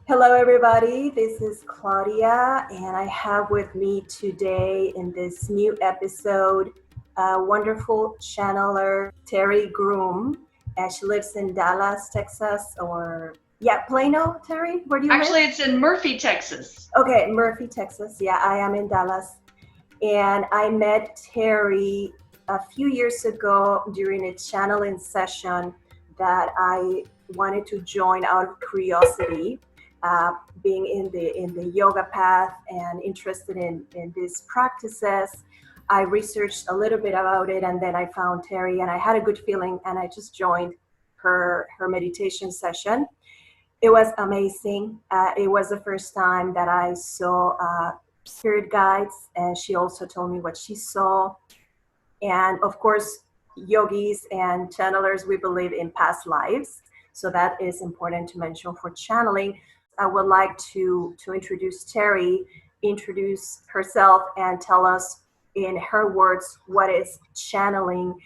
Hello, everybody. This is Claudia, and I have with me today in this new episode a wonderful channeler, Terri Groom. She lives in Dallas, Texas, Plano, Terri? Where do you live? Actually, it's in Murphy, Texas. Okay, Murphy, Texas. Yeah, I am in Dallas. And I met Terri a few years ago during a channeling session that I wanted to join out of curiosity, being in the yoga path and interested in these practices. I researched a little bit about it, and then I found Terri, and I had a good feeling, and I just joined her meditation session. It was amazing. It was the first time that I saw spirit guides, and she also told me what she saw. And of course, yogis and channelers, we believe in past lives. So that is important to mention for channeling. I would like to introduce Terri, introduce herself, and tell us in her words what is channeling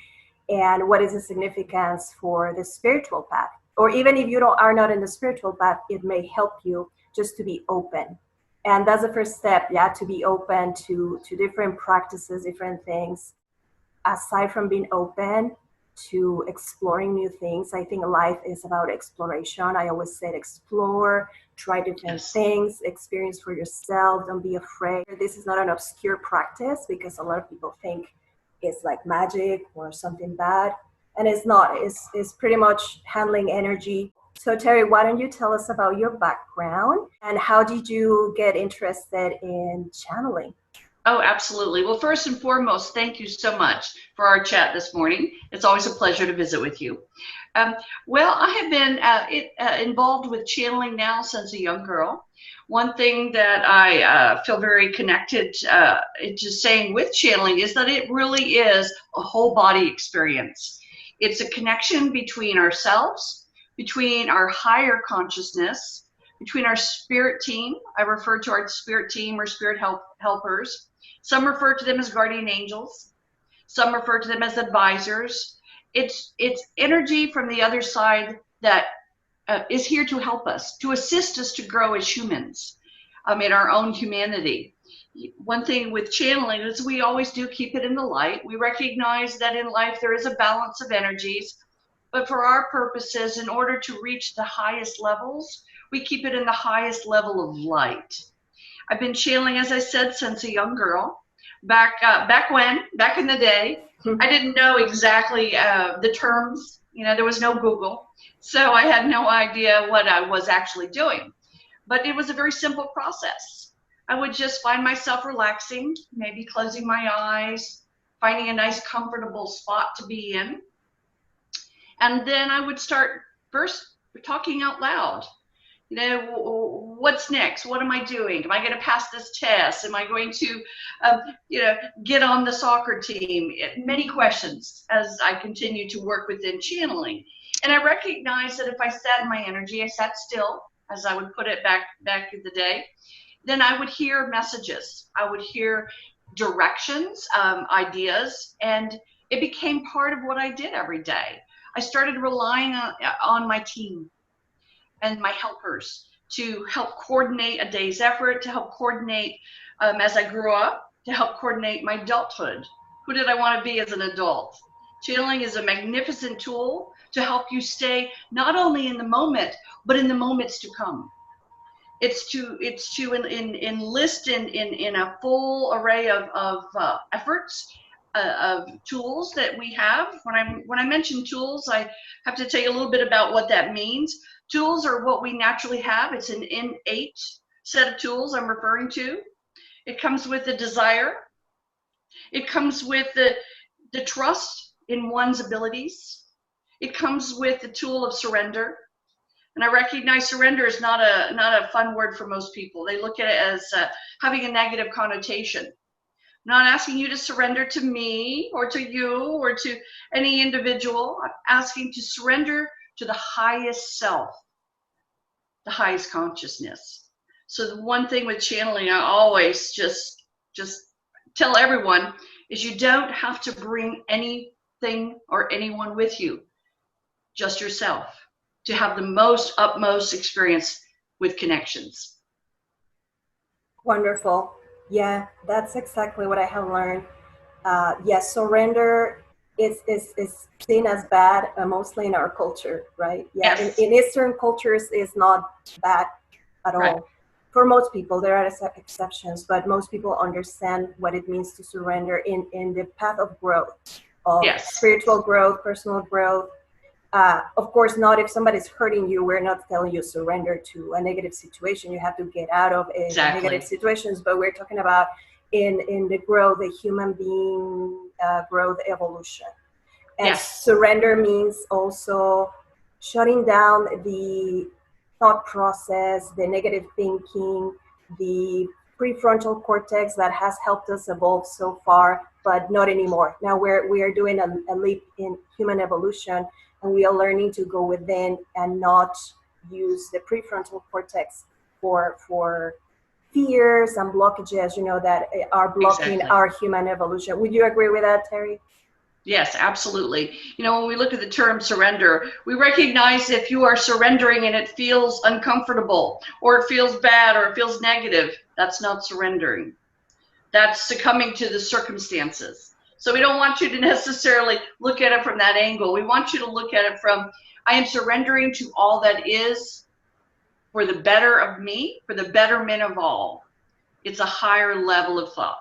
and what is the significance for the spiritual path. Or even if you are not in the spiritual path, it may help you just to be open. And that's the first step, yeah, to be open to different practices, different things. Aside from being open to exploring new things, I think life is about exploration. I always said explore, try different things, experience for yourself, don't be afraid. This is not an obscure practice because a lot of people think it's like magic or something bad, and it's not. It's pretty much handling energy. So Terri, why don't you tell us about your background and how did you get interested in channeling? Oh, absolutely. Well, first and foremost, thank you so much for our chat this morning. It's always a pleasure to visit with you. Well, I have been involved with channeling now since a young girl. One thing that I feel very connected to saying with channeling is that it really is a whole body experience. It's a connection between ourselves, between our higher consciousness, between our spirit team. I refer to our spirit team or spirit helpers. Some refer to them as guardian angels. Some refer to them as advisors. It's energy from the other side that is here to help us, to assist us to grow as humans in our own humanity. One thing with channeling is we always do keep it in the light. We recognize that in life there is a balance of energies, but for our purposes, in order to reach the highest levels, we keep it in the highest level of light. I've been channeling, as I said, since a young girl. Back in the day, I didn't know exactly the terms. There was no Google, so I had no idea what I was actually doing. But it was a very simple process. I would just find myself relaxing, maybe closing my eyes, finding a nice, comfortable spot to be in. And then I would start first talking out loud. What's next? What am I doing? Am I going to pass this test? Am I going to, get on the soccer team? Many questions as I continue to work within channeling. And I recognized that if I sat in my energy, I sat still, as I would put it back in the day, then I would hear messages. I would hear directions, ideas, and it became part of what I did every day. I started relying on my team and my helpers to help coordinate a day's effort, to help coordinate as I grew up, to help coordinate my adulthood. Who did I want to be as an adult? Channeling is a magnificent tool to help you stay not only in the moment, but in the moments to come. It's to enlist in a full array of efforts, of tools that we have. When I mention tools, I have to tell you a little bit about what that means. Tools are what we naturally have. It's an innate set of tools I'm referring to. It comes with the desire. It comes with the trust in one's abilities. It comes with the tool of surrender. And I recognize surrender is not a fun word for most people. They look at it as having a negative connotation. I'm not asking you to surrender to me or to you or to any individual. I'm asking to surrender to the highest self, the highest consciousness. So the one thing with channeling, I always just tell everyone is you don't have to bring anything or anyone with you, just yourself, to have the utmost experience with connections. Wonderful. Yeah, that's exactly what I have learned. Yes, surrender is seen as bad, mostly in our culture, right? Yeah, Yes. in Eastern cultures, it's not bad at all. Right. For most people, there are exceptions, but most people understand what it means to surrender in the path of growth, of Yes. spiritual growth, personal growth. Of course, not if somebody's hurting you. We're not telling you surrender to a negative situation. You have to get out of negative situations, but we're talking about in the growth, the human being growth evolution. And yes. surrender means also shutting down the thought process, the negative thinking, the prefrontal cortex that has helped us evolve so far, but not anymore. Now we are doing a leap in human evolution, and we are learning to go within and not use the prefrontal cortex for fears and blockages, that are blocking our human evolution. Would you agree with that, Terri? Yes, absolutely. When we look at the term surrender, we recognize if you are surrendering and it feels uncomfortable, or it feels bad, or it feels negative, that's not surrendering. That's succumbing to the circumstances. So we don't want you to necessarily look at it from that angle. We want you to look at it from, I am surrendering to all that is for the better of me, for the betterment of all. It's a higher level of thought.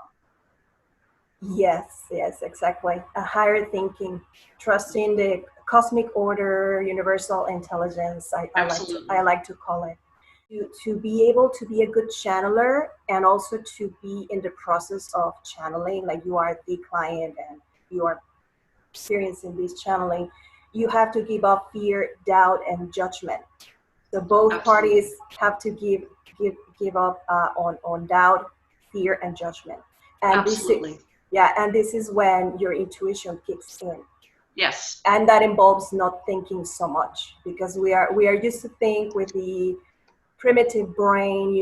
Yes, exactly. A higher thinking, trusting the cosmic order, universal intelligence. I like to call it. To be able to be a good channeler, and also to be in the process of channeling, like you are the client and you are experiencing this channeling, you have to give up fear, doubt, and judgment. So both parties have to give up on doubt, fear, and judgment. And Absolutely. This is when your intuition kicks in. Yes. And that involves not thinking so much, because we are used to think with the primitive brain,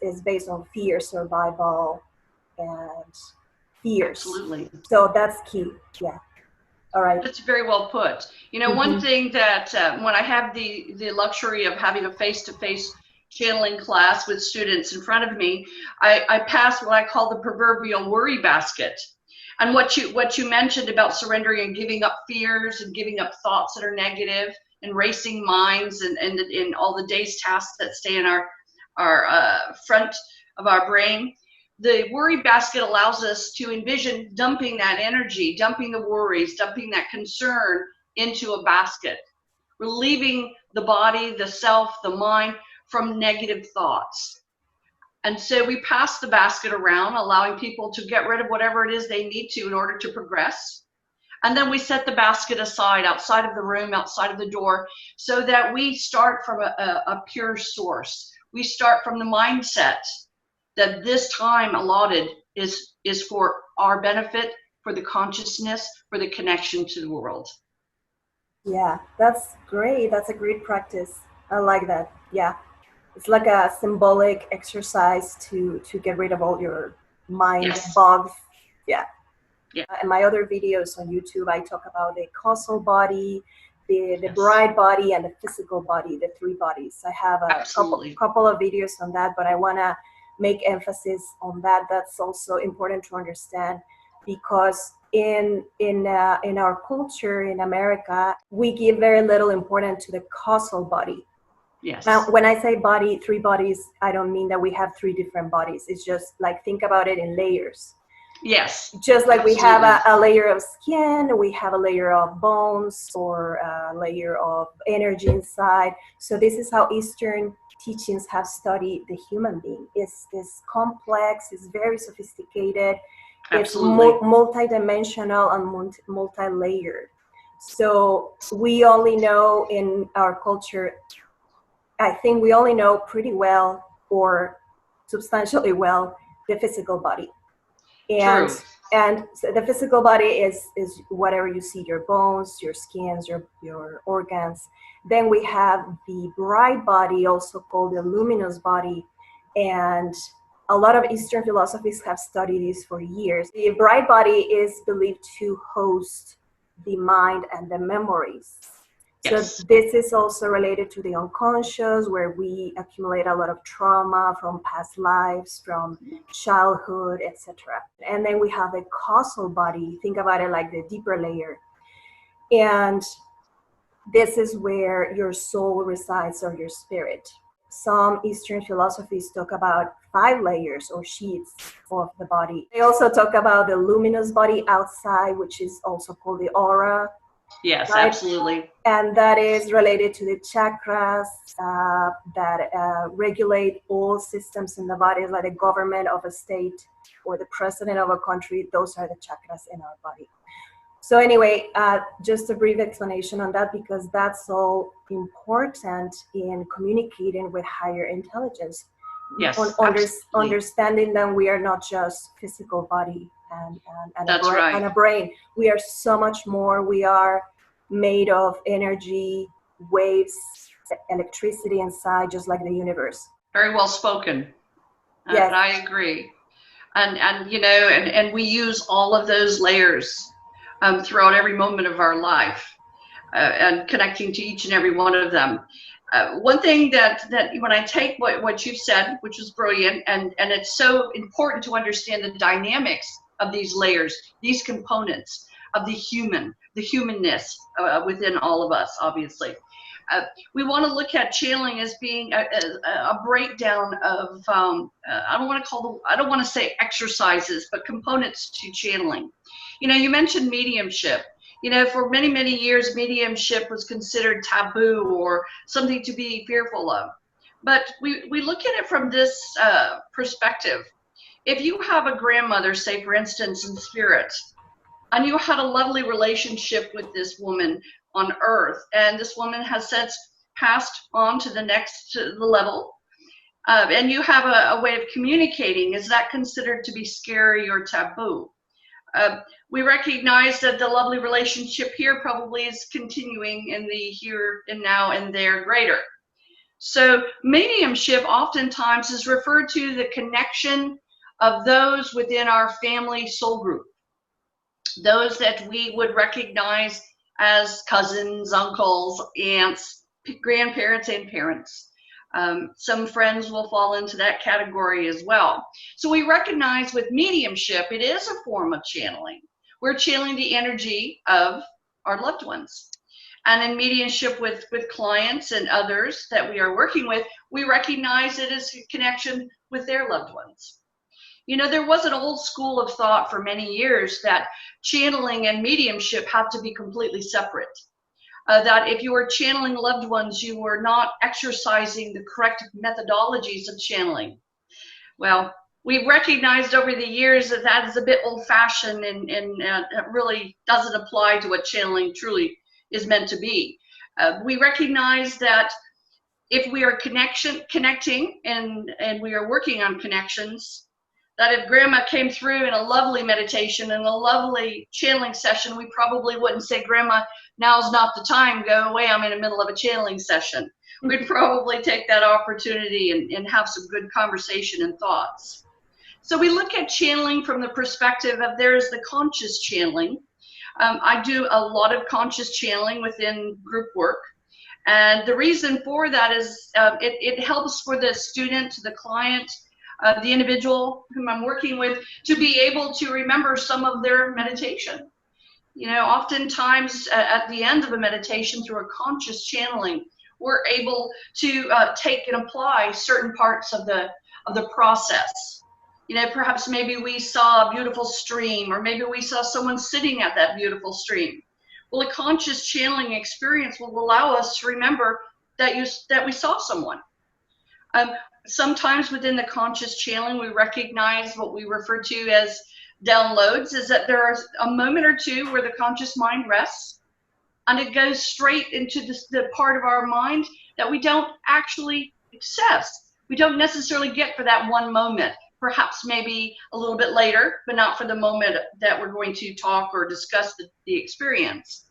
is based on fear, survival, and fears. Absolutely. So that's key. Yeah. All right. That's very well put. One thing that when I have the luxury of having a face-to-face channeling class with students in front of me, I pass what I call the proverbial worry basket. And what you mentioned about surrendering and giving up fears and giving up thoughts that are negative and racing minds and all the day's tasks that stay in our front of our brain. The worry basket allows us to envision dumping that energy, dumping the worries, dumping that concern into a basket, relieving the body, the self, the mind from negative thoughts. And so we pass the basket around, allowing people to get rid of whatever it is they need to in order to progress. And then we set the basket aside, outside of the room, outside of the door, so that we start from a pure source. We start from the mindset that this time allotted is for our benefit, for the consciousness, for the connection to the world. Yeah, that's great. That's a great practice. I like that. Yeah. It's like a symbolic exercise to get rid of all your mind bugs. Yeah. In my other videos on YouTube, I talk about the causal body, the bride body, and the physical body, the three bodies. I have a couple of videos on that, but I want to make emphasis on that. That's also important to understand, because in our culture in America, we give very little importance to the causal body. Yes. Now, when I say body, three bodies, I don't mean that we have three different bodies. It's just like, think about it in layers. Yes. Just like we have a layer of skin, we have a layer of bones, or a layer of energy inside. So this is how Eastern teachings have studied the human being. It's complex, it's very sophisticated, Absolutely. It's multidimensional and multi-layered. So we only know in our culture, I think we only know pretty well, or substantially well, the physical body. And True. And so the physical body is whatever you see, your bones, your skins, your organs. Then we have the bright body, also called the luminous body. And a lot of Eastern philosophies have studied this for years. The bright body is believed to host the mind and the memories. So Yes. this is also related to the unconscious, where we accumulate a lot of trauma from past lives, from childhood, etc. And then we have a causal body. Think about it like the deeper layer. And this is where your soul resides, or your spirit. Some Eastern philosophies talk about 5 layers or sheets of the body. They also talk about the luminous body outside, which is also called the aura. Yes, right? absolutely. And that is related to the chakras that regulate all systems in the body, like the government of a state or the president of a country. Those are the chakras in our body. So anyway, just a brief explanation on that, because that's so important in communicating with higher intelligence. Yes, Understanding that we are not just physical body and a brain. We are so much more. We are made of energy, waves, electricity inside, just like the universe. Very well spoken. Yes. I agree. And you know, and we use all of those layers throughout every moment of our life, and connecting to each and every one of them. One thing that when I take what you've said, which is brilliant, and it's so important to understand the dynamics of these layers, these components of the humanness within all of us, obviously. We want to look at channeling as being a breakdown of I don't want to say exercises, but components to channeling. You know, you mentioned mediumship. You know, for many, many years, mediumship was considered taboo or something to be fearful of. But we look at it from this perspective. If you have a grandmother, say, for instance, in spirit, and you had a lovely relationship with this woman on earth, and this woman has since passed on to the level, and you have a way of communicating, is that considered to be scary or taboo? We recognize that the lovely relationship here probably is continuing in the here and now and there greater. So mediumship oftentimes is referred to the connection of those within our family soul group, those that we would recognize as cousins, uncles, aunts, grandparents, and parents. Some friends will fall into that category as well. So we recognize with mediumship, it is a form of channeling. We're channeling the energy of our loved ones. And in mediumship with clients and others that we are working with, we recognize it as a connection with their loved ones. You know, there was an old school of thought for many years that channeling and mediumship have to be completely separate. That if you were channeling loved ones, you were not exercising the correct methodologies of channeling. Well, we've recognized over the years that that is a bit old-fashioned and it really doesn't apply to what channeling truly is meant to be. We recognize that if we are connecting and we are working on connections, that if Grandma came through in a lovely meditation and a lovely channeling session, we probably wouldn't say, Grandma, now's not the time, go away, I'm in the middle of a channeling session. We'd probably take that opportunity and have some good conversation and thoughts. So we look at channeling from the perspective of there's the conscious channeling. I do a lot of conscious channeling within group work. And the reason for that is it helps for the student, the client, the individual whom I'm working with to be able to remember some of their meditation. You know, oftentimes at the end of a meditation through a conscious channeling, we're able to take and apply certain parts of the process. You know, perhaps maybe we saw a beautiful stream, or maybe we saw someone sitting at that beautiful stream. Well, a conscious channeling experience will allow us to remember that we saw someone. Sometimes within the conscious channeling, we recognize what we refer to as downloads, is that there is a moment or two where the conscious mind rests and it goes straight into the part of our mind that we don't actually access. We don't necessarily get for that one moment, perhaps maybe a little bit later, but not for the moment that we're going to talk or discuss the experience.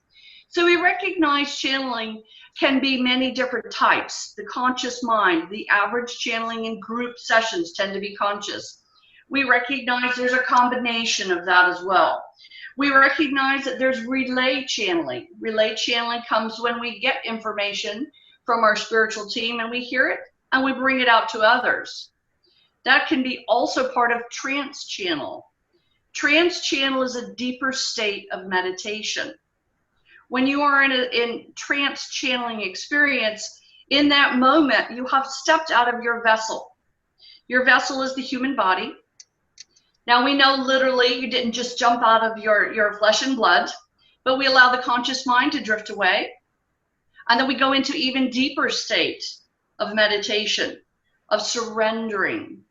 So we recognize channeling can be many different types. The conscious mind, the average channeling in group sessions tend to be conscious. We recognize there's a combination of that as well. We recognize that there's relay channeling. Relay channeling comes when we get information from our spiritual team and we hear it and we bring it out to others. That can be also part of trance channel. Trance channel is a deeper state of meditation. When you are in trance channeling experience, in that moment, you have stepped out of your vessel. Your vessel is the human body. Now we know literally you didn't just jump out of your flesh and blood, but we allow the conscious mind to drift away. And then we go into even deeper state of meditation, of surrendering.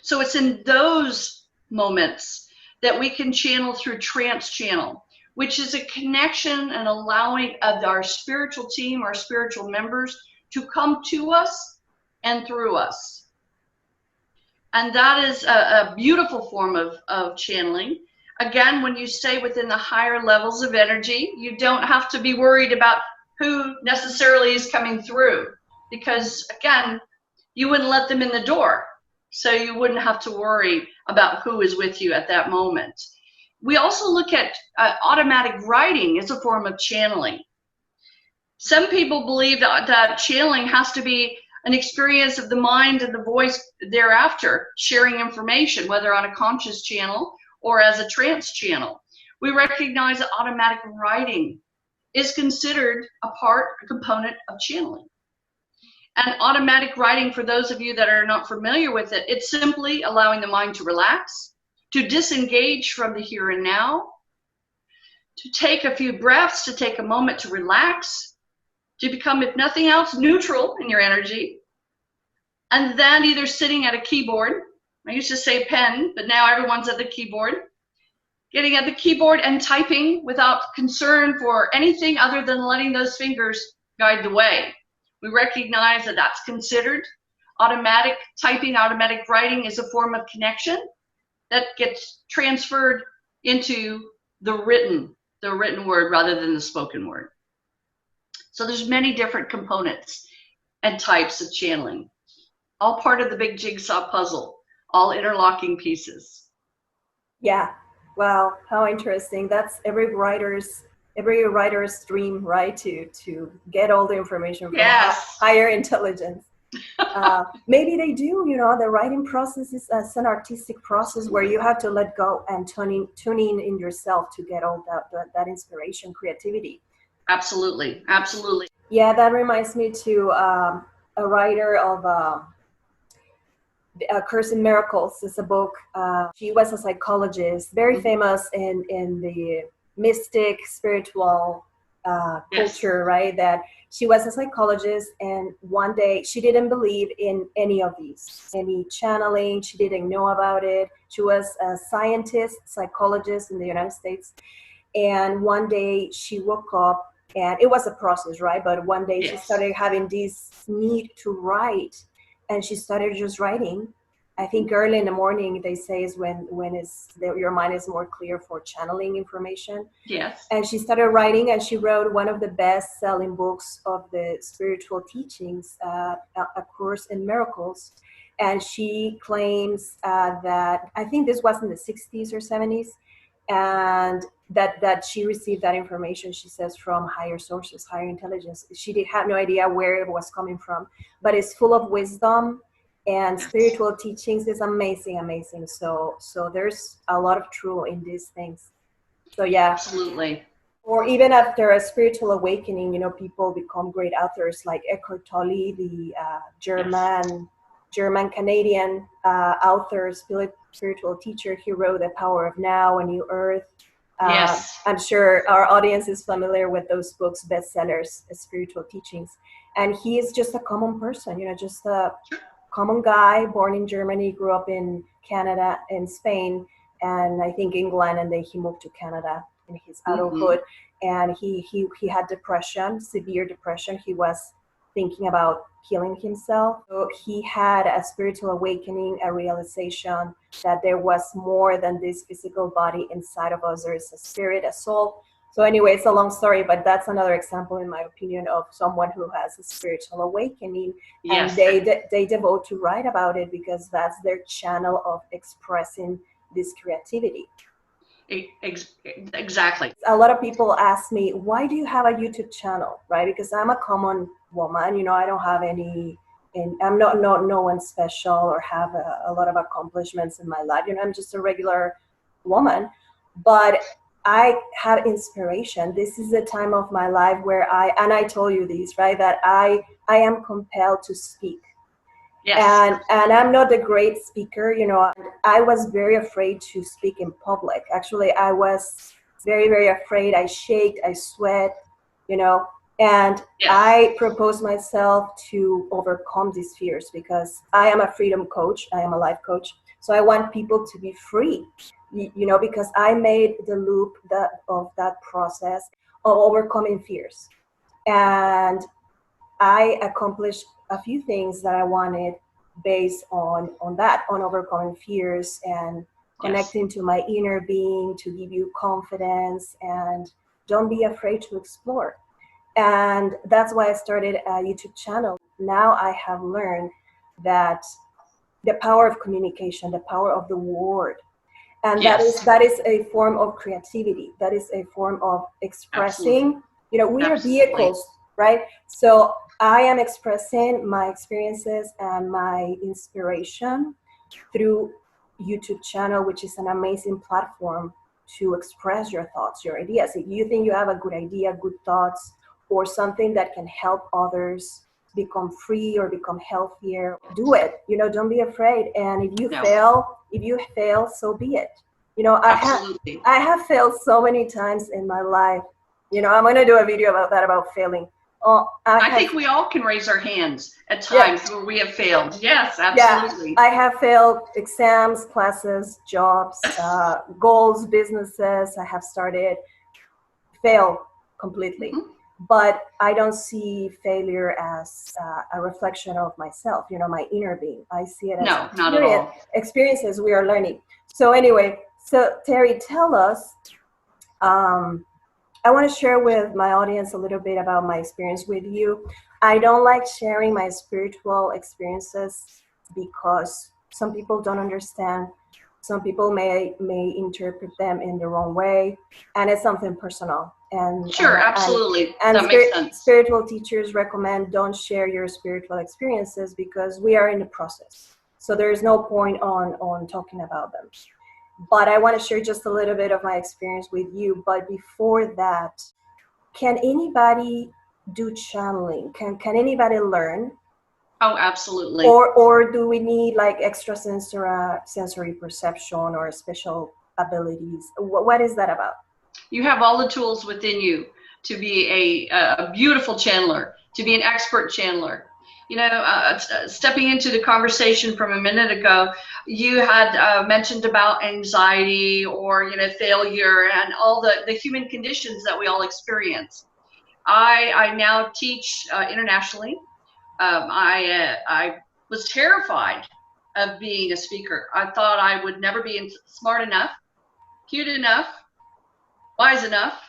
So it's in those moments that we can channel through trance channel, which is a connection and allowing of our spiritual team, our spiritual members to come to us and through us. And that is a beautiful form of channeling. Again, when you stay within the higher levels of energy, you don't have to be worried about who necessarily is coming through, because again, you wouldn't let them in the door. So you wouldn't have to worry about who is with you at that moment. We also look at automatic writing as a form of channeling. Some people believe that channeling has to be an experience of the mind and the voice thereafter, sharing information, whether on a conscious channel or as a trance channel. We recognize that automatic writing is considered a component of channeling. And automatic writing, for those of you that are not familiar with it, it's simply allowing the mind to relax, to disengage from the here and now, to take a few breaths, to take a moment to relax, to become, if nothing else, neutral in your energy, and then either sitting at a keyboard, I used to say pen, but now everyone's at the keyboard, getting at the keyboard and typing without concern for anything other than letting those fingers guide the way. We recognize that that's considered automatic typing, automatic writing is a form of connection that gets transferred into the written word rather than the spoken word. So there's many different components and types of channeling, all part of the big jigsaw puzzle, all interlocking pieces. Yeah. Wow. How interesting. That's every writer's dream, right? To get all the information from higher intelligence. Maybe they do, the writing process is an artistic process where you have to let go and tune in yourself to get all that inspiration, creativity. Absolutely. Absolutely. Yeah, that reminds me to a writer of A Course in Miracles. Is a book. She was a psychologist, very famous in the mystic, spiritual culture, right? That she was a psychologist, and one day she didn't believe in any of these, any channeling. She didn't know about it. She was a scientist, psychologist in the United States. And one day she woke up, and it was a process, right? But one day she started having this need to write, and she started just writing. I think early in the morning, they say, is when your mind is more clear for channeling information. Yes. And she started writing, and she wrote one of the best-selling books of the spiritual teachings, A Course in Miracles. And she claims that, I think this was in the 60s or 70s, and that she received that information, she says, from higher sources, higher intelligence. She did have no idea where it was coming from, but it's full of wisdom and spiritual teachings. Is amazing. So there's a lot of truth in these things. So yeah, absolutely. Or even after a spiritual awakening, people become great authors like Eckhart Tolle, the German Canadian author, spiritual teacher. He wrote The Power of Now, A New Earth. I'm sure our audience is familiar with those books, bestsellers, spiritual teachings. And he is just a common person, just a common guy, born in Germany, grew up in Canada and Spain, and I think England, and then he moved to Canada in his adulthood. And he had depression, severe depression. He was thinking about killing himself. So he had a spiritual awakening, a realization that there was more than this physical body inside of us. There is a spirit, a soul. So anyway, it's a long story, but that's another example, in my opinion, of someone who has a spiritual awakening. And they devote to write about it because that's their channel of expressing this creativity. Exactly. A lot of people ask me, why do you have a YouTube channel, right? Because I'm a common woman, you know, I don't have any, and I'm not no one special or have a lot of accomplishments in my life. You know, I'm just a regular woman, but I have inspiration. This is the time of my life where I told you this, right? That I am compelled to speak. Yes. And I'm not a great speaker, you know. I was very afraid to speak in public. Actually, I was very, very afraid. I shaked, I sweat, you know, and Yes. I proposed myself to overcome these fears because I am a freedom coach. I am a life coach. So I want people to be free, you know, because I made the loop of that process of overcoming fears. And I accomplished a few things that I wanted based on that, on overcoming fears and connecting to my inner being to give you confidence, and don't be afraid to explore. And that's why I started a YouTube channel. Now I have learned that the power of communication, the power of the word, and Yes. that is a form of creativity. That is a form of expressing. Absolutely. You know, we are Absolutely. vehicles, right? So I am expressing my experiences and my inspiration through YouTube channel, which is an amazing platform to express your thoughts, your ideas. If you think you have a good idea, good thoughts, or something that can help others become free or become healthier, do it. You know, don't be afraid. And if you fail, so be it. You know, Absolutely. I have failed so many times in my life. You know, I'm going to do a video about that, about failing. Oh, I think we all can raise our hands at times where we have failed. Yes, absolutely. Yeah, I have failed exams, classes, jobs, goals, businesses. I have started, fail completely. Mm-hmm. But I don't see failure as a reflection of myself, you know, my inner being. I see it as not at all. Experiences we are learning. So anyway, so Terri, tell us, I want to share with my audience a little bit about my experience with you. I don't like sharing my spiritual experiences because some people don't understand. Some people may interpret them in the wrong way, and it's something personal. And sure, absolutely, and that makes sense. Spiritual teachers recommend don't share your spiritual experiences because we are in the process. So there is no point on talking about them. But I want to share just a little bit of my experience with you. But before that, can anybody do channeling? Can anybody learn? Oh, absolutely. Or do we need like sensory perception or special abilities? What is that about? You have all the tools within you to be a beautiful channeler, to be an expert channeler. You know, stepping into the conversation from a minute ago, you had mentioned about anxiety or, you know, failure and all the human conditions that we all experience. I now teach internationally. I was terrified of being a speaker. I thought I would never be smart enough, cute enough, wise enough,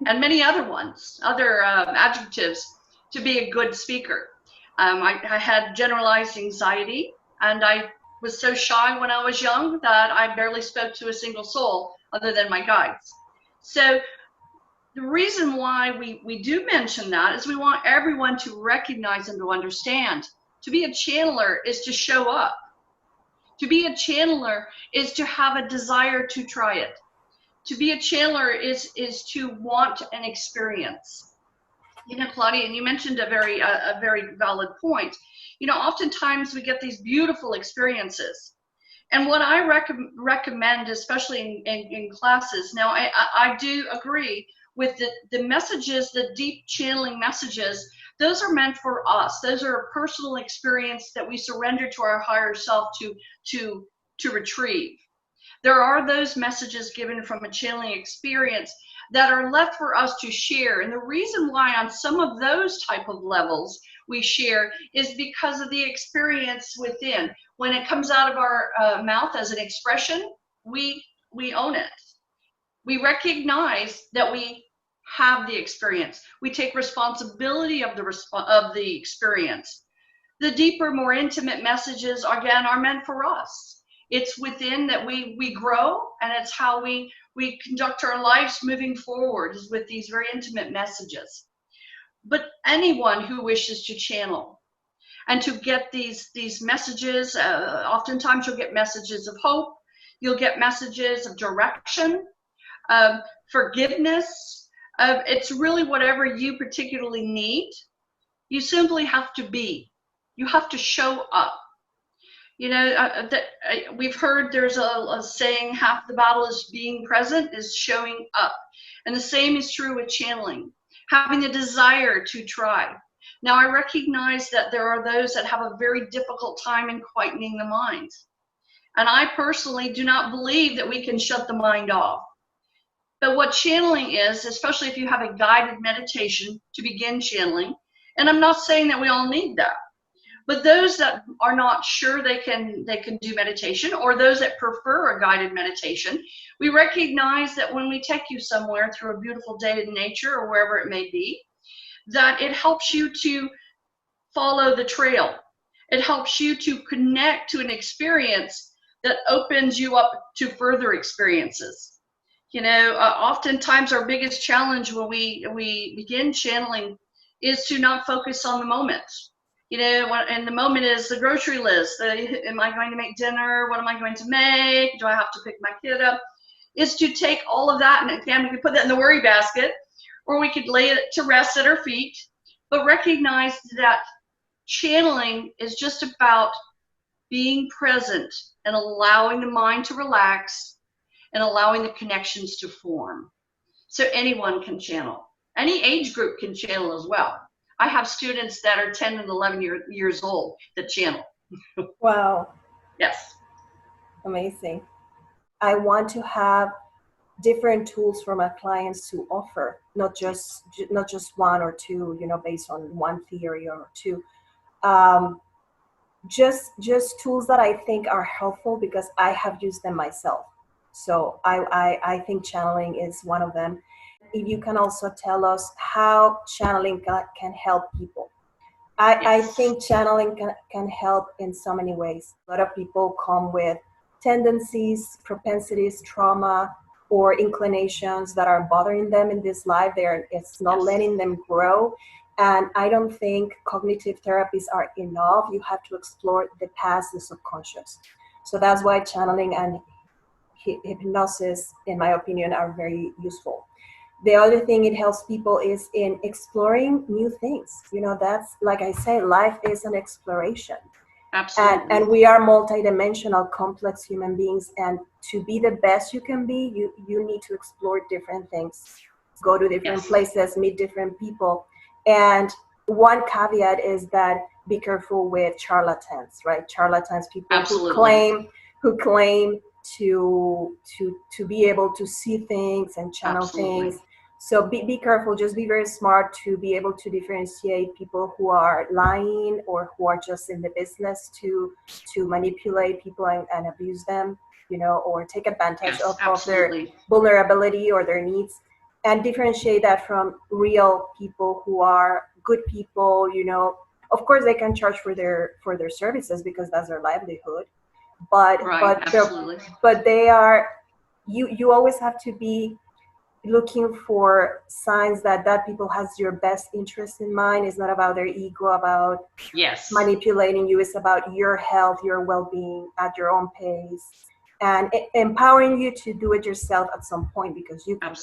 and many other ones, other adjectives to be a good speaker. I had generalized anxiety, and I was so shy when I was young that I barely spoke to a single soul other than my guides. So the reason why we do mention that is we want everyone to recognize and to understand. To be a channeler is to show up. To be a channeler is to have a desire to try it. To be a channeler is to want an experience. You know, Claudia, and you mentioned a very valid point. You know, oftentimes we get these beautiful experiences. And what I recommend, especially in classes, now I do agree with the messages, the deep channeling messages, those are meant for us. Those are a personal experience that we surrender to our higher self to retrieve. There are those messages given from a channeling experience that are left for us to share. And the reason why on some of those type of levels we share is because of the experience within. When it comes out of our mouth as an expression, we own it. We recognize that we have the experience. We take responsibility of the experience. The deeper, more intimate messages, again, are meant for us. It's within that we grow, and it's how we conduct our lives moving forward, is with these very intimate messages. But anyone who wishes to channel and to get these messages, oftentimes you'll get messages of hope, you'll get messages of direction, forgiveness. It's really whatever you particularly need. You simply have to be. You have to show up. You know, we've heard there's a saying, half the battle is being present, is showing up. And the same is true with channeling, having the desire to try. Now, I recognize that there are those that have a very difficult time in quietening the mind. And I personally do not believe that we can shut the mind off. But what channeling is, especially if you have a guided meditation to begin channeling, and I'm not saying that we all need that, but those that are not sure they can do meditation, or those that prefer a guided meditation, we recognize that when we take you somewhere through a beautiful day in nature or wherever it may be, that it helps you to follow the trail. It helps you to connect to an experience that opens you up to further experiences. You know, oftentimes our biggest challenge when we begin channeling is to not focus on the moment. You know, and the moment is the grocery list. Am I going to make dinner? What am I going to make? Do I have to pick my kid up? Is to take all of that, and again, we could put that in the worry basket, or we could lay it to rest at our feet, but recognize that channeling is just about being present and allowing the mind to relax and allowing the connections to form. So anyone can channel. Any age group can channel as well. I have students that are 10 and 11 years old that channel. Wow. Yes. Amazing. I want to have different tools for my clients to offer, not just one or two, you know, based on one theory or two. Just tools that I think are helpful because I have used them myself. So I think channeling is one of them. If you can also tell us how channeling can help people. I think channeling can help in so many ways. A lot of people come with tendencies, propensities, trauma, or inclinations that are bothering them in this life. It's not letting them grow. And I don't think cognitive therapies are enough. You have to explore the past, the subconscious. So that's why channeling and hypnosis, in my opinion, are very useful. The other thing it helps people is in exploring new things. You know, that's, like I say, life is an exploration. Absolutely. And we are multidimensional, complex human beings. And to be the best you can be, you need to explore different things, go to different places, meet different people. And one caveat is that be careful with charlatans, right? Charlatans, people who claim to be able to see things and channel things. So be careful. Just be very smart to be able to differentiate people who are lying or who are just in the business to manipulate people and abuse them, you know, or take advantage of their vulnerability or their needs, and differentiate that from real people who are good people. You know, of course they can charge for their services because that's their livelihood, but they are, you always have to be looking for signs that people has your best interest in mind. It's not about their ego, about manipulating you. It's about your health, your well-being at your own pace, and empowering you to do it yourself at some point because you can.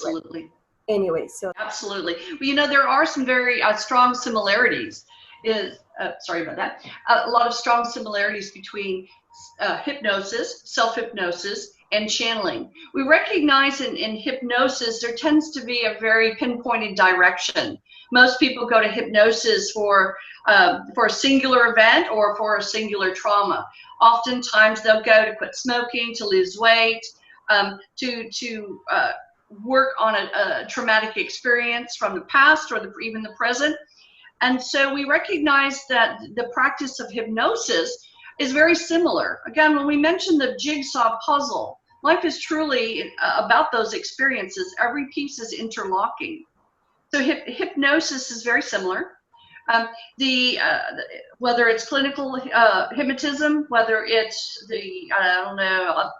Anyway, so absolutely. Well, you know, there are some very strong similarities. Sorry about that. A lot of strong similarities between hypnosis, self-hypnosis, and channeling. We recognize in hypnosis there tends to be a very pinpointed direction. Most people go to hypnosis for a singular event or for a singular trauma. Oftentimes they'll go to quit smoking, to lose weight, to work on a traumatic experience from the past or even the present. And so we recognize that the practice of hypnosis is very similar. Again, when we mention the jigsaw puzzle, life is truly about those experiences. Every piece is interlocking. So hypnosis is very similar. Whether it's clinical hypnotism, whether it's the, I don't know,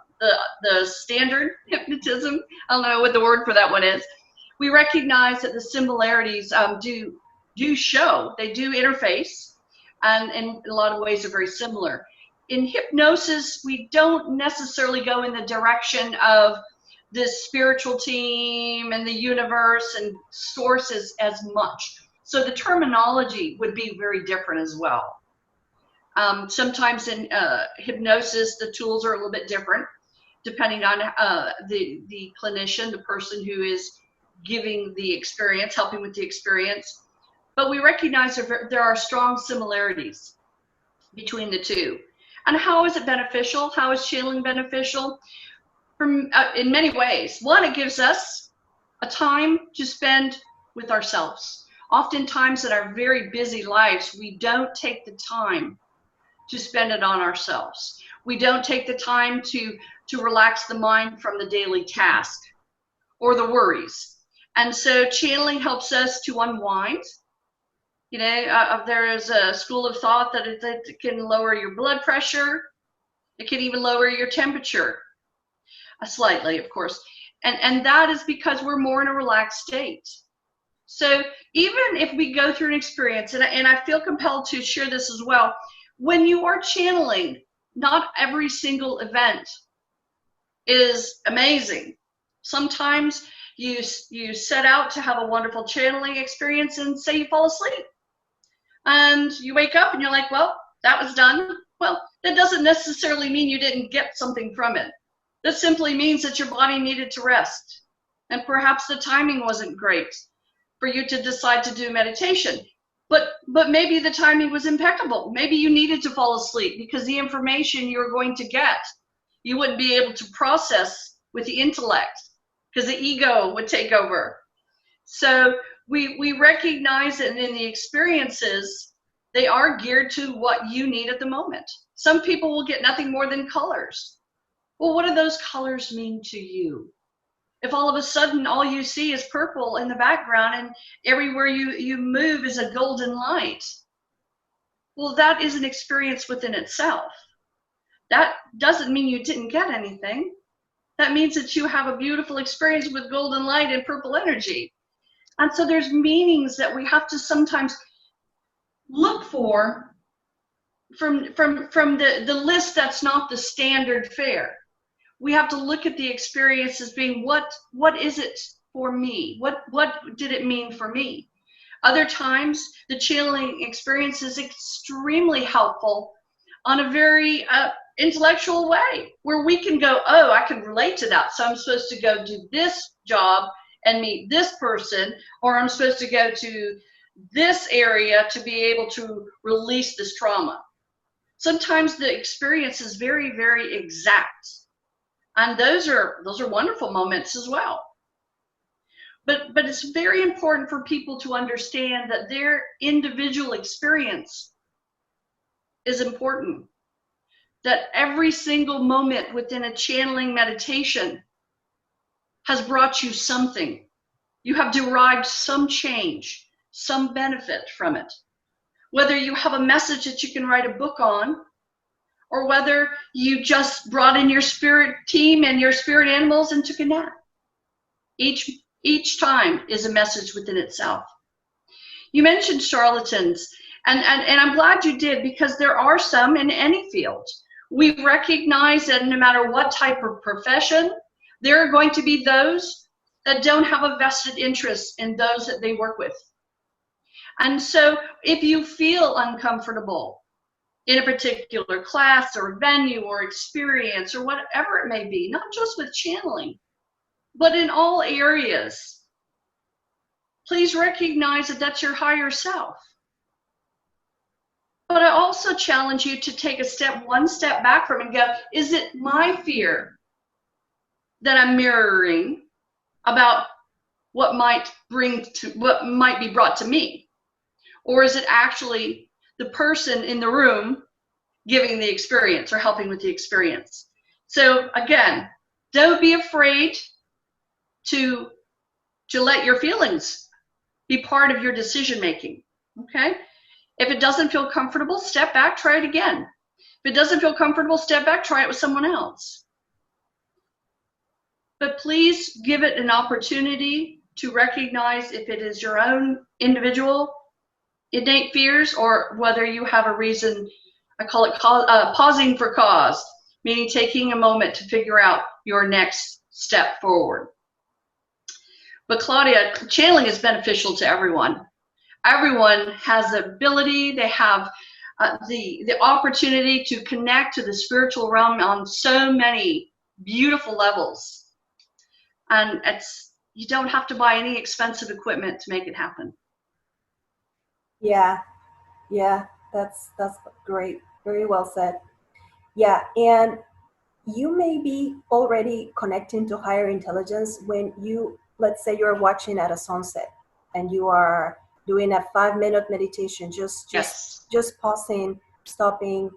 the standard hypnotism, I don't know what the word for that one is, we recognize that the similarities do show, they do interface, and in a lot of ways are very similar. In hypnosis, we don't necessarily go in the direction of this spiritual team and the universe and sources as much. So the terminology would be very different as well. Sometimes in hypnosis, the tools are a little bit different, depending on the clinician, the person who is giving the experience, helping with the experience. But we recognize there are strong similarities between the two. And how is it beneficial? How is channeling beneficial? In many ways. One, it gives us a time to spend with ourselves. Oftentimes in our very busy lives, we don't take the time to spend it on ourselves. We don't take the time to relax the mind from the daily task or the worries. And so channeling helps us to unwind. You know, there is a school of thought that it can lower your blood pressure. It can even lower your temperature. Slightly, of course. And that is because we're more in a relaxed state. So even if we go through an experience, and I feel compelled to share this as well, when you are channeling, not every single event is amazing. Sometimes you set out to have a wonderful channeling experience and say you fall asleep. And you wake up and you're like, well, that was done. Well, that doesn't necessarily mean you didn't get something from it. That simply means that your body needed to rest. And perhaps the timing wasn't great for you to decide to do meditation. But maybe the timing was impeccable. Maybe you needed to fall asleep because the information you were going to get, you wouldn't be able to process with the intellect because the ego would take over. So we recognize that in the experiences, they are geared to what you need at the moment. Some people will get nothing more than colors. Well, what do those colors mean to you? If all of a sudden all you see is purple in the background and everywhere you move is a golden light, well, that is an experience within itself. That doesn't mean you didn't get anything. That means that you have a beautiful experience with golden light and purple energy. And so there's meanings that we have to sometimes look for from the list that's not the standard fare. We have to look at the experience as being what is it for me? What did it mean for me? Other times, the channeling experience is extremely helpful on a very intellectual way, where we can go, oh, I can relate to that. So I'm supposed to go do this job and meet this person, or I'm supposed to go to this area to be able to release this trauma. Sometimes the experience is very, very exact. And those are wonderful moments as well. But it's very important for people to understand that their individual experience is important. That every single moment within a channeling meditation has brought you something. You have derived some change, some benefit from it. Whether you have a message that you can write a book on, or whether you just brought in your spirit team and your spirit animals and took a nap. Each time is a message within itself. You mentioned charlatans, and I'm glad you did, because there are some in any field. We recognize that no matter what type of profession, there are going to be those that don't have a vested interest in those that they work with. And so if you feel uncomfortable in a particular class or venue or experience or whatever it may be, not just with channeling, but in all areas, please recognize that that's your higher self. But I also challenge you to take one step back from it and go, is it my fear that I'm mirroring about what might be brought to me? Or is it actually the person in the room giving the experience or helping with the experience? So again, don't be afraid to let your feelings be part of your decision making, okay? If it doesn't feel comfortable, step back, try it again. If it doesn't feel comfortable, step back, try it with someone else. But please give it an opportunity to recognize if it is your own individual innate fears or whether you have a reason. I call it pausing for cause, meaning taking a moment to figure out your next step forward. But Claudia, channeling is beneficial to everyone. Everyone has the ability, they have the opportunity to connect to the spiritual realm on so many beautiful levels. And you don't have to buy any expensive equipment to make it happen. Yeah, that's great. Very well said. Yeah, and you may be already connecting to higher intelligence when let's say you're watching at a sunset and you are doing a 5-minute meditation, just pausing, stopping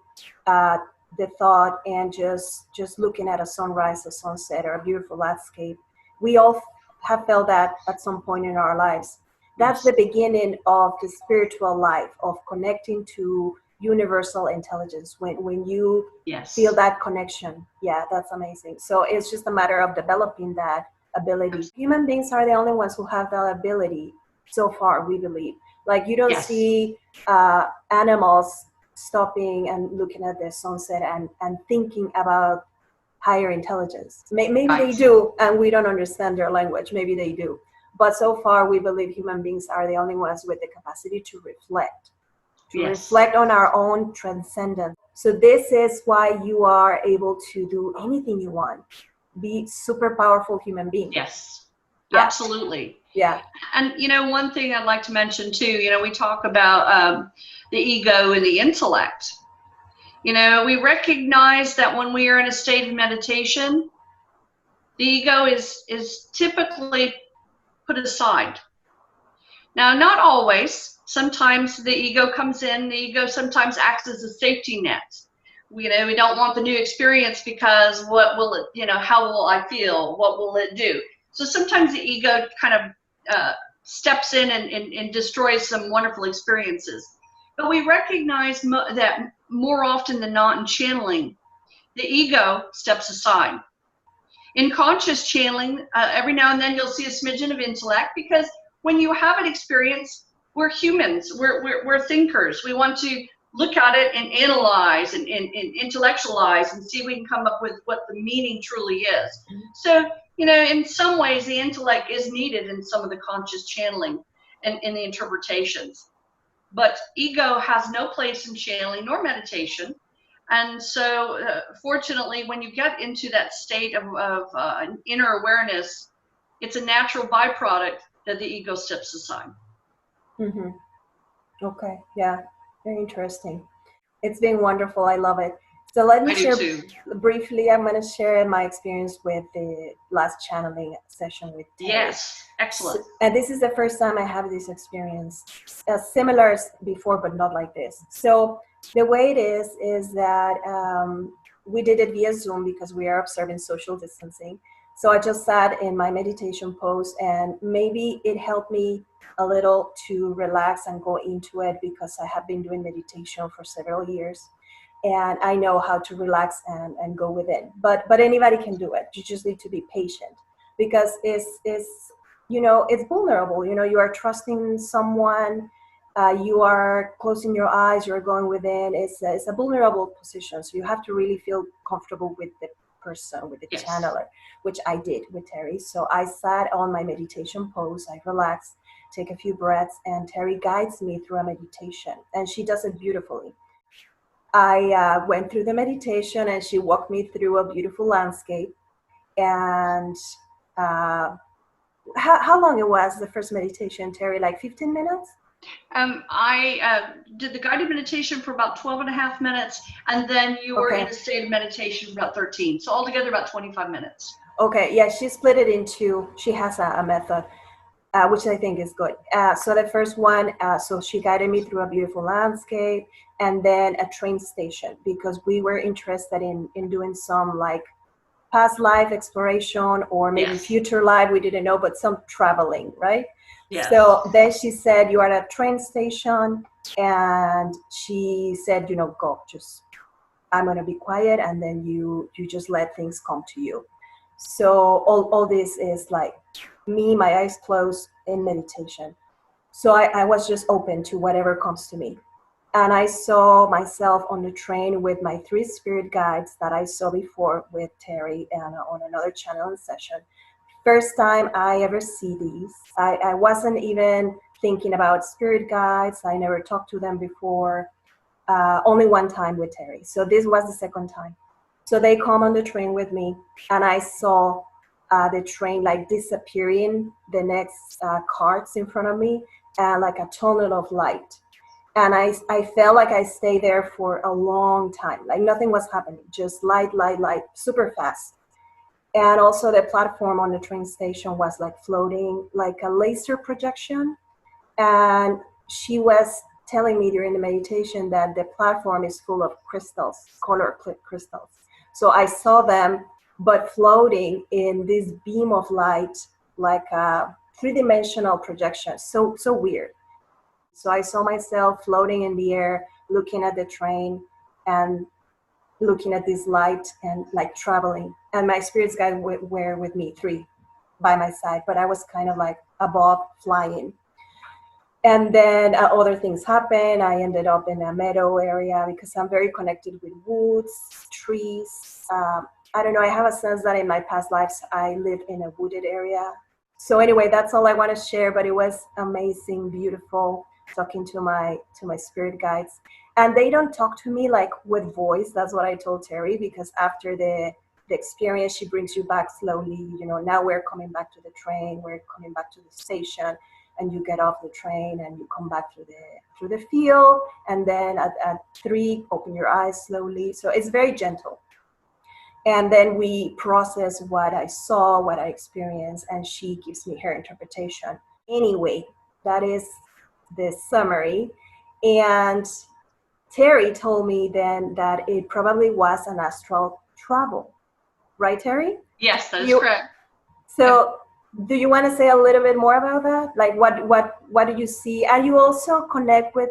the thought and just looking at a sunrise, a sunset, or a beautiful landscape. We all have felt that at some point in our lives. That's the beginning of the spiritual life, of connecting to universal intelligence. When you feel that connection, yeah, that's amazing. So it's just a matter of developing that ability. Human beings are the only ones who have that ability so far, we believe. Like you don't see animals stopping and looking at the sunset and thinking about higher intelligence. Maybe they do, and we don't understand their language. Maybe they do. But so far, we believe human beings are the only ones with the capacity to reflect on our own transcendence. So this is why you are able to do anything you want. Be super powerful human being. Yes, absolutely. Yeah. And, one thing I'd like to mention too, we talk about the ego and the intellect. We recognize that when we are in a state of meditation, the ego is typically put aside. Now, not always. Sometimes the ego comes in. The ego sometimes acts as a safety net. We don't want the new experience because what will it, how will I feel? What will it do? So sometimes the ego kind of steps in and destroys some wonderful experiences. But we recognize that more often than not in channeling, the ego steps aside. In conscious channeling, every now and then you'll see a smidgen of intellect, because when you have an experience, we're humans, we're thinkers. We want to look at it and analyze and intellectualize and see if we can come up with what the meaning truly is. So, in some ways, the intellect is needed in some of the conscious channeling and in the interpretations. But ego has no place in channeling nor meditation. And so, fortunately, when you get into that state of inner awareness, it's a natural byproduct that the ego steps aside. Mm-hmm. Okay, yeah, very interesting. It's been wonderful. I love it. So let me share briefly. I'm going to share my experience with the last channeling session with Terri. Yes, excellent. And this is the first time I have this experience. Similar before, but not like this. So the way it is that we did it via Zoom because we are observing social distancing. So I just sat in my meditation pose, and maybe it helped me a little to relax and go into it because I have been doing meditation for several years. And I know how to relax and go within. But anybody can do it. You just need to be patient because it's vulnerable. You are trusting someone. You are closing your eyes. You're going within. It's a vulnerable position. So you have to really feel comfortable with the person, with the channeler, which I did with Terri. So I sat on my meditation pose. I relaxed, take a few breaths, and Terri guides me through a meditation. And she does it beautifully. I went through the meditation and she walked me through a beautiful landscape. And how long it was, the first meditation, Terri? Like 15 minutes? I did the guided meditation for about 12 and a half minutes. And then you were in a state of meditation for about 13. So altogether about 25 minutes. Okay. Yeah, she split it in two. She has a method. Which I think is good. So the first one, so she guided me through a beautiful landscape and then a train station because we were interested in doing some like past life exploration or maybe Yes. future life, we didn't know, but some traveling, right? Yes. So then she said, you are at a train station, and she said, you know, go, just, I'm going to be quiet, and then you just let things come to you. So all this is like me, my eyes closed in meditation. So I was just open to whatever comes to me. And I saw myself on the train with my 3 spirit guides that I saw before with Terri and on another channeling session. First time I ever see these. I wasn't even thinking about spirit guides. I never talked to them before. Only one time with Terri. So this was the second time. So they come on the train with me, and I saw the train like disappearing the next carts in front of me, like a tunnel of light. And I felt like I stayed there for a long time. Like nothing was happening, just light, light, light, super fast. And also the platform on the train station was like floating, like a laser projection. And she was telling me during the meditation that the platform is full of crystals, color crystals. So I saw them, but floating in this beam of light, like a 3-dimensional projection. So weird. So I saw myself floating in the air, looking at the train and looking at this light and like traveling. And my spirits guides were with me, 3 by my side, but I was kind of like above flying. And then other things happened. I ended up in a meadow area because I'm very connected with woods, trees. I don't know, I have a sense that in my past lives, I lived in a wooded area. So anyway, that's all I want to share, but it was amazing, beautiful, talking to my spirit guides. And they don't talk to me like with voice. That's what I told Terri, because after the experience, she brings you back slowly. You know, now we're coming back to the train, we're coming back to the station, and you get off the train and you come back through the field. And then at 3, open your eyes slowly. So it's very gentle. And then we process what I saw, what I experienced, and she gives me her interpretation. Anyway, that is the summary. And Terri told me then that it probably was an astral travel. Right, Terri? Yes, that is correct. So do you want to say a little bit more about that? Like what do you see? And you also connect with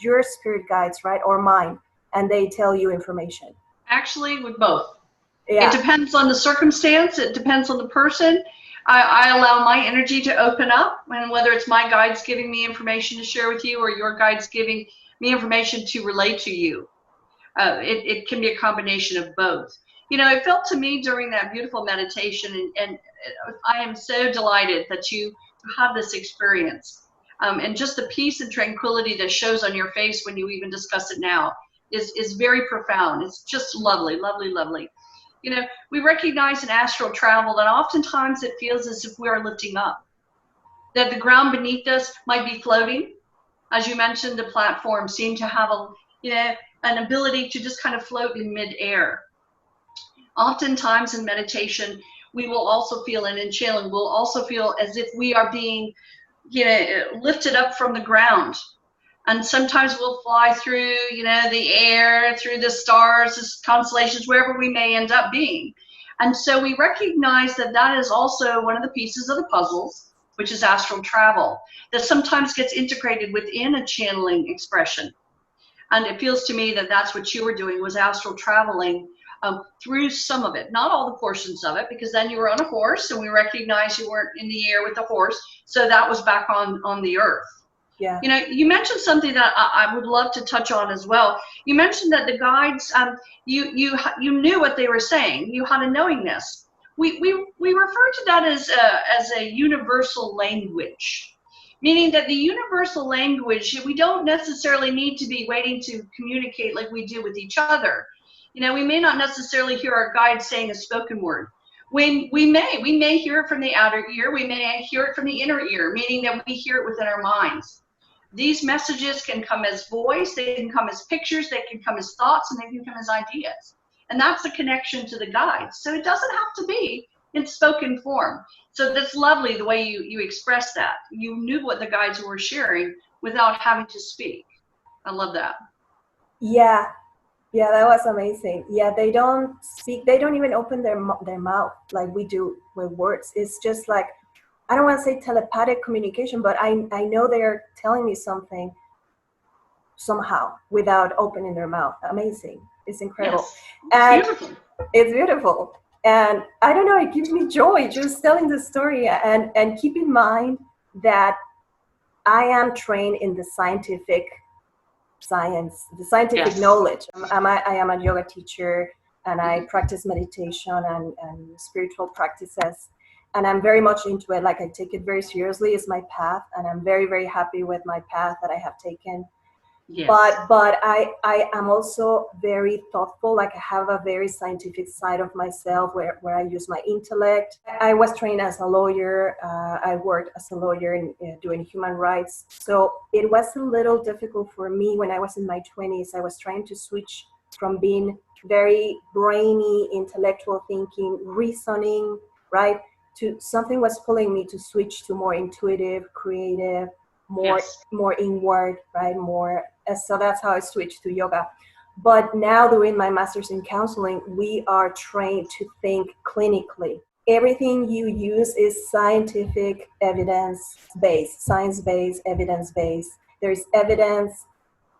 your spirit guides, right? Or mine, and they tell you information. Actually, with both. Yeah. It depends on the circumstance. It depends on the person. I allow my energy to open up, and whether it's my guides giving me information to share with you or your guides giving me information to relate to you. It can be a combination of both. You know, it felt to me during that beautiful meditation, and I am so delighted that you have this experience. And just the peace and tranquility that shows on your face when you even discuss it now is very profound. It's just lovely, lovely, lovely. You know, we recognize in astral travel that oftentimes it feels as if we are lifting up, that the ground beneath us might be floating. As you mentioned, the platform seemed to have an ability to just kind of float in midair. Oftentimes in meditation, we will also feel, and in channeling, we'll also feel as if we are being, lifted up from the ground. And sometimes we'll fly through, the air, through the stars, the constellations, wherever we may end up being. And so we recognize that that is also one of the pieces of the puzzles, which is astral travel, that sometimes gets integrated within a channeling expression. And it feels to me that that's what you were doing, was astral traveling through some of it, not all the portions of it, because then you were on a horse, and we recognize you weren't in the air with the horse, so that was back on the earth. Yeah. You know, you mentioned something that I would love to touch on as well. You mentioned that the guides, you knew what they were saying. You had a knowingness. We refer to that as a universal language, meaning that the universal language, we don't necessarily need to be waiting to communicate like we do with each other. You know, we may not necessarily hear our guide saying a spoken word. When we may hear it from the outer ear, we may hear it from the inner ear, meaning that we hear it within our minds. These messages can come as voice, they can come as pictures, they can come as thoughts, and they can come as ideas. And that's the connection to the guides. So it doesn't have to be in spoken form. So that's lovely the way you express that. You knew what the guides were sharing without having to speak. I love that. Yeah. Yeah, that was amazing. Yeah, they don't speak, they don't even open their mouth like we do with words. It's just like, I don't want to say telepathic communication, but I know they're telling me something somehow without opening their mouth. Amazing. It's incredible. Yes. And Beautiful. it's beautiful. And I don't know, it gives me joy just telling the story, and keep in mind that I am trained in the scientific Yes. knowledge. I am a yoga teacher, and I practice meditation and spiritual practices. And I'm very much into it. Like, I take it very seriously. It's my path, and I'm very, very happy with my path that I have taken. Yes. But I am also very thoughtful. Like, I have a very scientific side of myself where I use my intellect. I was trained as a lawyer. I worked as a lawyer in doing human rights. So it was a little difficult for me when I was in my 20s. I was trying to switch from being very brainy, intellectual thinking, reasoning, right, to something was pulling me to switch to more intuitive, creative, more inward, right? More. So that's how I switched to yoga. But now, doing my master's in counseling, we are trained to think clinically. Everything you use is scientific, evidence-based, science-based, evidence-based. There's evidence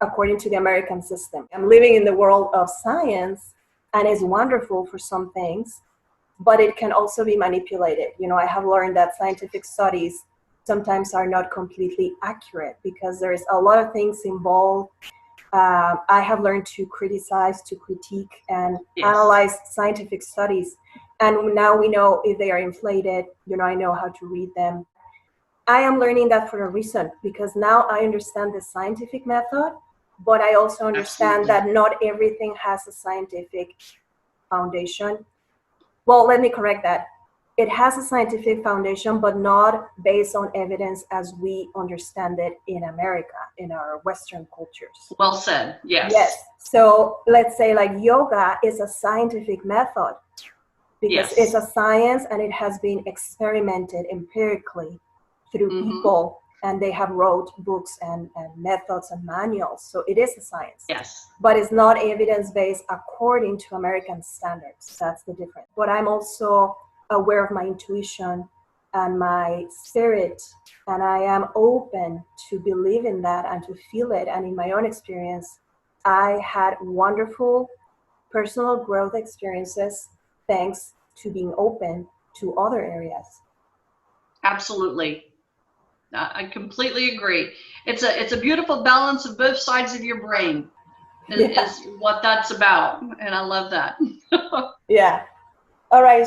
according to the American system. I'm living in the world of science, and it's wonderful for some things, but it can also be manipulated. I have learned that scientific studies sometimes are not completely accurate because there's a lot of things involved. I have learned to criticize, to critique, and analyze scientific studies. And now we know if they are inflated. I know how to read them. I am learning that for a reason, because now I understand the scientific method, but I also understand that not everything has a scientific foundation. Well, let me correct that. It has a scientific foundation, but not based on evidence as we understand it in America, in our Western cultures. Well said. Yes. Yes. So let's say, like, yoga is a scientific method because it's a science, and it has been experimented empirically through people, and they have wrote books and methods and manuals. So it is a science. Yes. But it's not evidence-based according to American standards. That's the difference. But I'm also aware of my intuition and my spirit, and I am open to believe in that and to feel it. And in my own experience, I had wonderful personal growth experiences thanks to being open to other areas. Absolutely. I completely agree. It's a beautiful balance of both sides of your brain is what that's about. And I love that. Yeah. All right,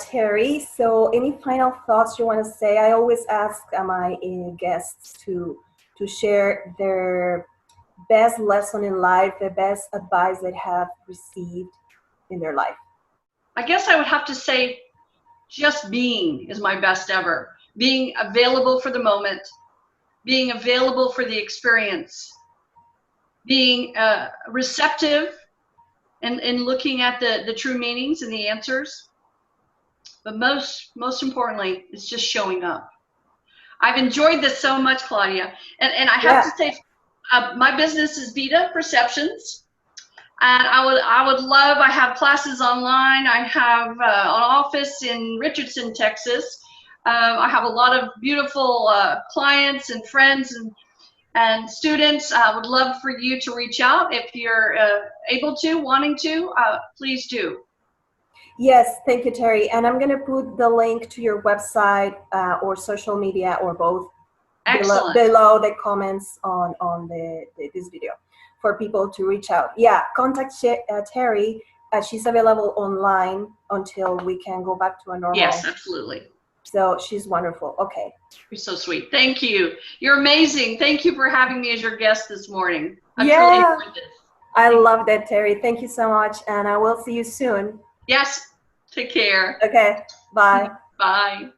Terri. So any final thoughts you want to say? I always ask my guests to share their best lesson in life, the best advice they have received in their life. I guess I would have to say just being is my best ever. Being available for the moment, being available for the experience, being receptive and looking at the true meanings and the answers. But most importantly, it's just showing up. I've enjoyed this so much, Claudia. And I have to say, my business is Vita Perceptions. And I would love, I have classes online. I have an office in Richardson, Texas. I have a lot of beautiful clients and friends and students. I would love for you to reach out if you're able to, wanting to, please do. Yes, thank you, Terri. And I'm going to put the link to your website or social media or both below the comments on this video for people to reach out. Yeah, contact Terri. She's available online until we can go back to a normal. Yes, absolutely. So she's wonderful. Okay. You're so sweet. Thank you. You're amazing. Thank you for having me as your guest this morning. I loved it, Terri. Thank you so much. And I will see you soon. Yes. Take care. Okay. Bye. Bye.